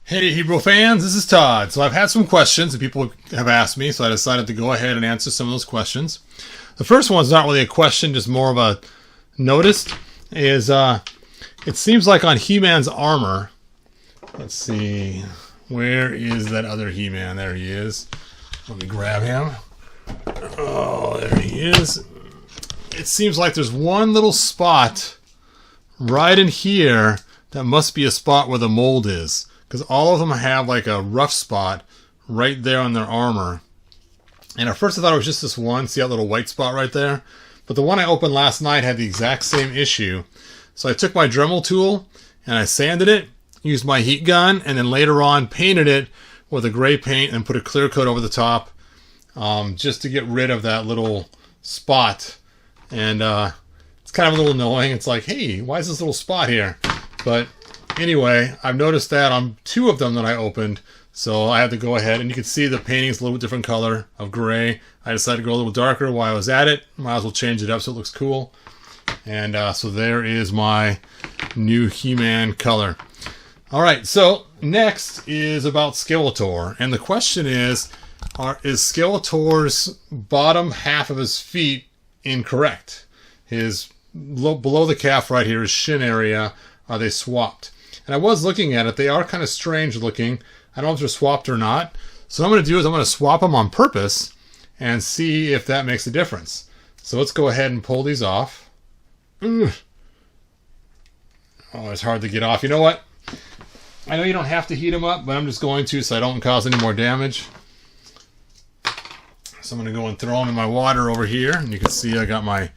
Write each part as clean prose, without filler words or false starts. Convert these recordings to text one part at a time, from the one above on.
Hey Hebrew fans, this is Todd. So I've had some questions that people have asked me, so I decided to go ahead and answer some of those questions. The first one's not really a question, just more of a notice, is it seems like on He-Man's armor, let's see, where is that other He-Man? There he is. Let me grab him. Oh, there he is. It seems like there's one little spot right in here that must be a spot where the mold is. Because all of them have like a rough spot right there on their armor. And at first I thought it was just this one. See that little white spot right there? But the one I opened last night had the exact same issue. So I took my Dremel tool and I sanded it, used my heat gun, and then later on painted it with a gray paint and put a clear coat over the top just to get rid of that little spot. And it's kind of a little annoying. It's like, hey, why is this little spot here? But anyway, I've noticed that on two of them that I opened, so I had to go ahead, and you can see the painting's a little bit different color of gray. I decided to go a little darker while I was at it. Might as well change it up so it looks cool. And so there is my new He-Man color. Alright, so next is about Skeletor. And the question is Skeletor's bottom half of his feet incorrect? His below the calf right here, his shin area, are they swapped? And I was looking at it. They are kind of strange looking. I don't know if they're swapped or not. So what I'm going to do is I'm going to swap them on purpose and see if that makes a difference. So let's go ahead and pull these off. Ugh. Oh, it's hard to get off. You know what? I know you don't have to heat them up, but I'm just going to so I don't cause any more damage. So I'm going to go and throw them in my water over here. And you can see I got my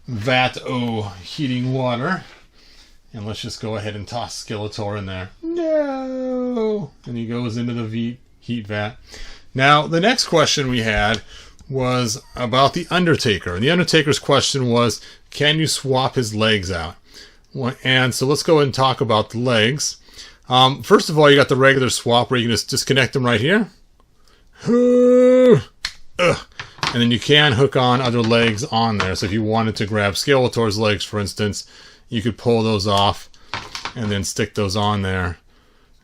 vat o heating water. And let's just go ahead and toss Skeletor in there. No! And he goes into the heat vat. Now, the next question we had was about the Undertaker. And the Undertaker's question was, can you swap his legs out? And so let's go ahead and talk about the legs. First of all, you got the regular swap where you can just disconnect them right here. And then you can hook on other legs on there. So if you wanted to grab Skeletor's legs, for instance, you could pull those off and then stick those on there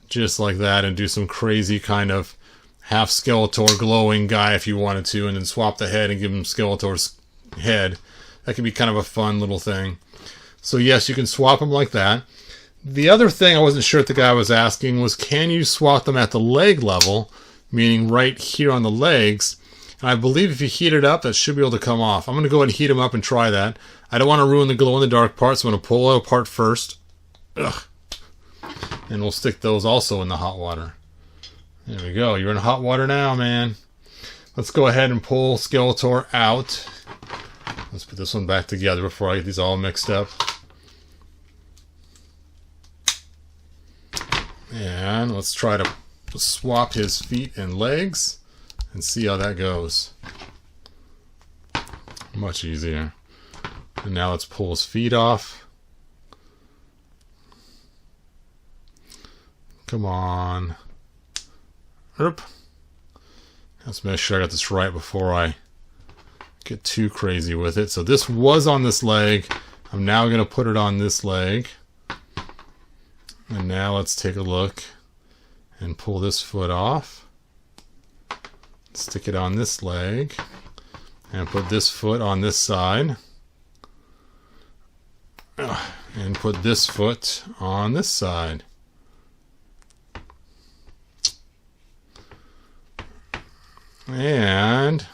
just like that and do some crazy kind of half Skeletor glowing guy if you wanted to, and then swap the head and give him Skeletor's head. That could be kind of a fun little thing. So yes, you can swap them like that. The other thing I wasn't sure if the guy was asking was, can you swap them at the leg level, meaning right here on the legs? And I believe if you heat it up, that should be able to come off. I'm going to go ahead and heat them up and try that. I don't want to ruin the glow-in-the-dark part, so I'm going to pull it apart first. Ugh. And we'll stick those also in the hot water. There we go. You're in hot water now, man. Let's go ahead and pull Skeletor out. Let's put this one back together before I get these all mixed up. And let's try to swap his feet and legs and see how that goes. Much easier. And now let's pull his feet off. Come on. Oop. Let's make sure I got this right before I get too crazy with it. So this was on this leg. I'm now going to put it on this leg. And now let's take a look and pull this foot off. Stick it on this leg. And put this foot on this side. And put this foot on this side. And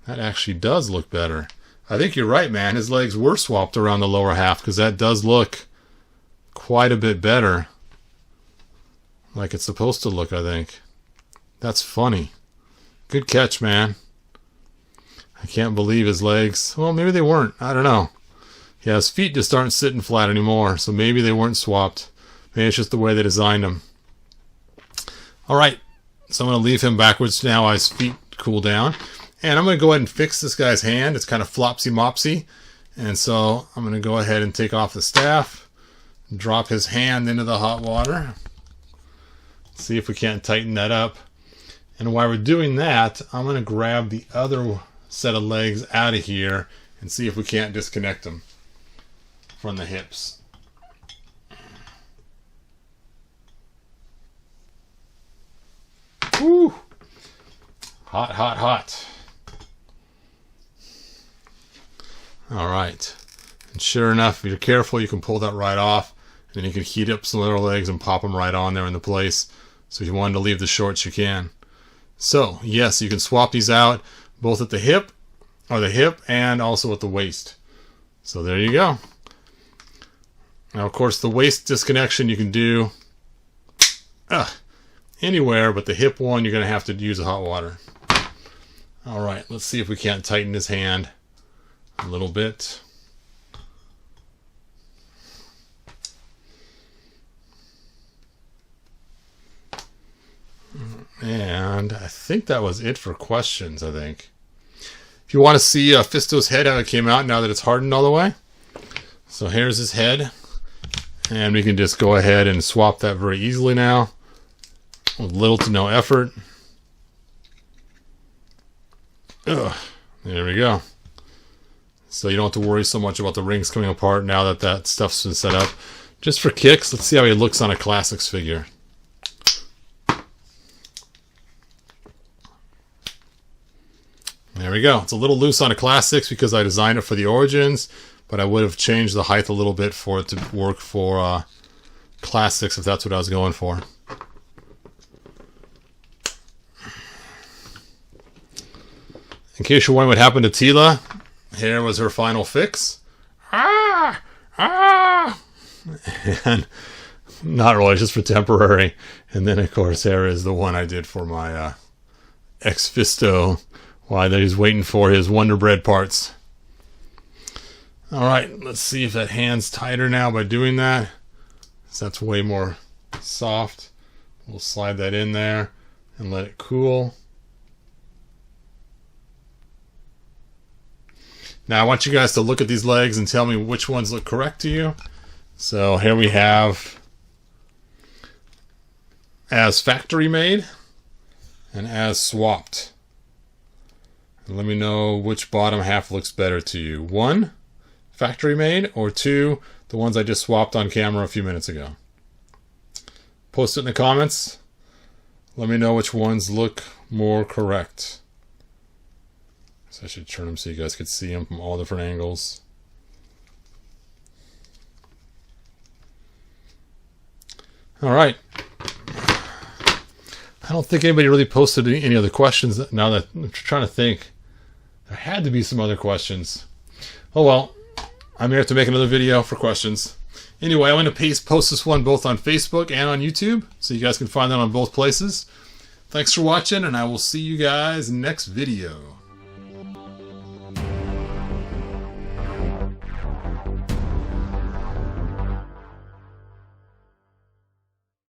that actually does look better. I think you're right, man. His legs were swapped around the lower half, because that does look quite a bit better. Like it's supposed to look, I think. That's funny. Good catch, man. I can't believe his legs. Well, maybe they weren't. I don't know. Yeah, his feet just aren't sitting flat anymore, so maybe they weren't swapped. Maybe it's just the way they designed them. Alright, so I'm going to leave him backwards now while his feet cool down. And I'm going to go ahead and fix this guy's hand. It's kind of flopsy-mopsy. And so I'm going to go ahead and take off the staff, drop his hand into the hot water. See if we can't tighten that up. And while we're doing that, I'm going to grab the other set of legs out of here and see if we can't disconnect them from the hips. Woo! Hot, hot, hot. All right. And sure enough, if you're careful, you can pull that right off. And then you can heat up some little legs and pop them right on there in the place. So if you wanted to leave the shorts, you can. So, yes, you can swap these out both at the hip, and also at the waist. So there you go. Now, of course, the waist disconnection you can do anywhere, but the hip one, you're going to have to use the hot water. All right, let's see if we can't tighten his hand a little bit. And I think that was it for questions, I think. If you want to see Fisto's head, how it came out now that it's hardened all the way. So here's his head. And we can just go ahead and swap that very easily now, with little to no effort. There we go. So you don't have to worry so much about the rings coming apart now that that stuff's been set up. Just for kicks, let's see how he looks on a Classics figure. There we go. It's a little loose on a Classics because I designed it for the Origins, but I would have changed the height a little bit for it to work for Classics if that's what I was going for. In case you're wondering what happened to Tila, here was her final fix. And not really, just for temporary. And then, of course, here is the one I did for my ex-Fisto, while he's waiting for his Wonder Bread parts. All right, let's see if that hand's tighter now by doing that. So that's way more soft. We'll slide that in there and let it cool. Now I want you guys to look at these legs and tell me which ones look correct to you. So here we have as factory made and as swapped. And let me know which bottom half looks better to you. 1, factory made, or 2, the ones I just swapped on camera a few minutes ago. Post it in the comments. Let me know which ones look more correct. So I should turn them so you guys could see them from all different angles. All right. I don't think anybody really posted any other questions. Now that I'm trying to think, there had to be some other questions. Oh well, I may have to make another video for questions. Anyway, I'm going to post this one both on Facebook and on YouTube, so you guys can find that on both places. Thanks for watching, and I will see you guys next video.